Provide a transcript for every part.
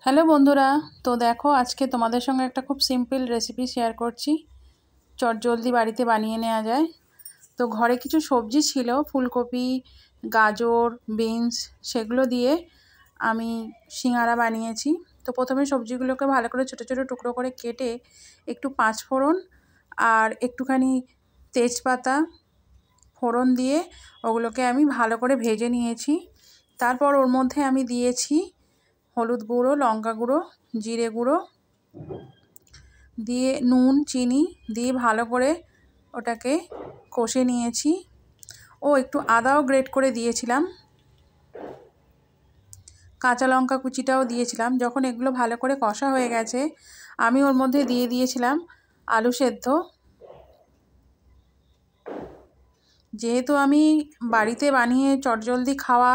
Hello বন্ধুরা, তো দেখো আজকে তোমাদের সঙ্গে একটা খুব সিম্পল রেসিপি শেয়ার করছি। চটজলদি বাড়িতে বানিয়ে নেওয়া যায়। তো ঘরে কিছু সবজি ছিল, ফুলকপি, গাজর, বিনস, সেগুলো দিয়ে আমি সিঙ্গারা বানিয়েছি। তো প্রথমে সবজিগুলোকে ভালো করে ছোটো ছোটো টুকরো করে কেটে একটু পাঁচফোড়ন আর একটুখানি তেজপাতা ফোড়ন দিয়ে ওগুলোকে আমি ভালো করে ভেজে নিয়েছি। তারপর ওর মধ্যে আমি দিয়েছি হলুদ গুঁড়ো, লঙ্কা গুঁড়ো, জিরে গুঁড়ো দিয়ে নুন, চিনি দিয়ে ভালো করে ওটাকে কষে নিয়েছি। একটু আদাও গ্রেট করে দিয়েছিলাম, কাঁচা লঙ্কা কুচিটাও দিয়েছিলাম। যখন এগুলো ভালো করে কষা হয়ে গেছে, আমি ওর মধ্যে দিয়ে দিয়েছিলাম আলু সেদ্ধ। যেহেতু আমি বাড়িতে বানিয়ে চটজলদি খাওয়া,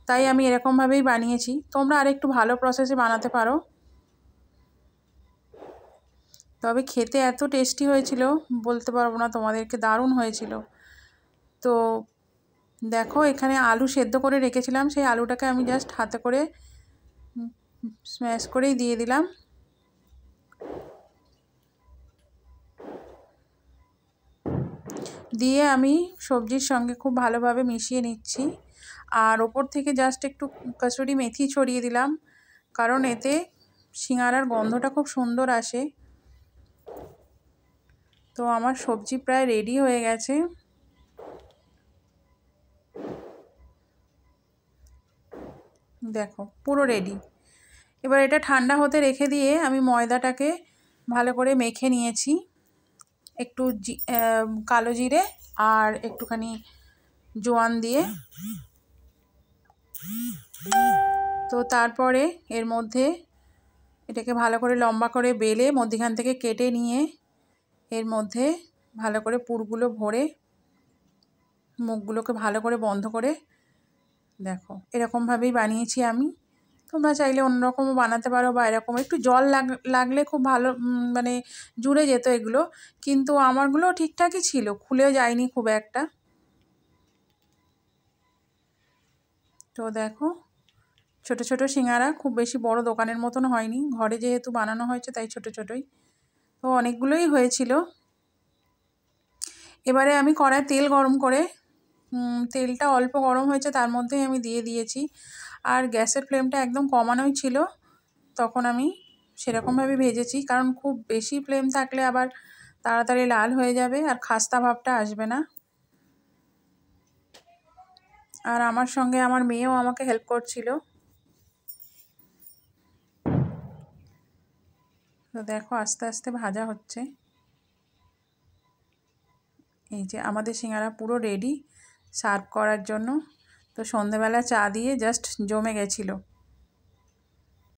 তাই আমি এরকমভাবেই বানিয়েছি। তোমরা আরেকটু ভালো প্রসেসে বানাতে পারো। তবে খেতে এত টেস্টি হয়েছিল বলতে পারবো না তোমাদেরকে, দারুণ হয়েছিল। তো দেখো এখানে আলু সেদ্ধ করে রেখেছিলাম, সেই আলুটাকে আমি জাস্ট হাতে করে স্ম্যাশ করেই দিয়ে দিলাম। দিয়ে আমি সবজির সঙ্গে খুব ভালোভাবে মিশিয়ে নিচ্ছি। আর ওপর থেকে জাস্ট একটু কসুরি মেথি ছড়িয়ে দিলাম, কারণ এতে সিঙ্গারার গন্ধটা খুব সুন্দর আসে। তো আমার সবজি প্রায় রেডি হয়ে গেছে। দেখো পুরো রেডি। এবার এটা ঠান্ডা হতে রেখে দিয়ে আমি ময়দাটাকে ভালো করে মেখে নিয়েছি। একটু কালো জিরে আর একটুখানি জোয়ান দিয়ে। তো তারপরে এর মধ্যে এটাকে ভালো করে লম্বা করে বেলে মধ্যিখান থেকে কেটে নিয়ে এর মধ্যে ভালো করে পুরগুলো ভরে মুখগুলোকে ভালো করে বন্ধ করে দেখো এরকমভাবেই বানিয়েছি আমি। তোমরা চাইলে অন্যরকমও বানাতে পারো, বা এরকম একটু জল লাগলে খুব ভালো মানে জুড়ে যেত এগুলো, কিন্তু আমারগুলো ঠিকঠাকই ছিল, খুলেও যায়নি খুব একটা। তো দেখো ছোট ছোট সিঙ্গারা, খুব বেশি বড় দোকানের মতন হয়নি, ঘরে যেহেতু বানানো হয়েছে তাই ছোট ছোটই। তো অনেকগুলোই হয়েছিল। এবারে আমি কড়ায় তেল গরম করে, তেলটা অল্প গরম হয়েছে তার মধ্যেই আমি দিয়ে দিয়েছি। আর গ্যাসের ফ্লেমটা একদম কমানোই ছিল, তখন আমি সেরকমভাবে ভেজেছি, কারণ খুব বেশি ফ্লেম থাকলে আবার তাড়াতাড়ি লাল হয়ে যাবে আর খাস্তা ভাবটা আসবে না। আর আমার সঙ্গে আমার মেয়েও আমাকে হেল্প করছিল। তো দেখো আস্তে আস্তে ভাজা হচ্ছে। এই যে আমাদের সিঙ্গারা পুরো রেডি সার্ভ করার জন্য। তো সন্ধেবেলা চা দিয়ে জাস্ট জমে গেছিলো।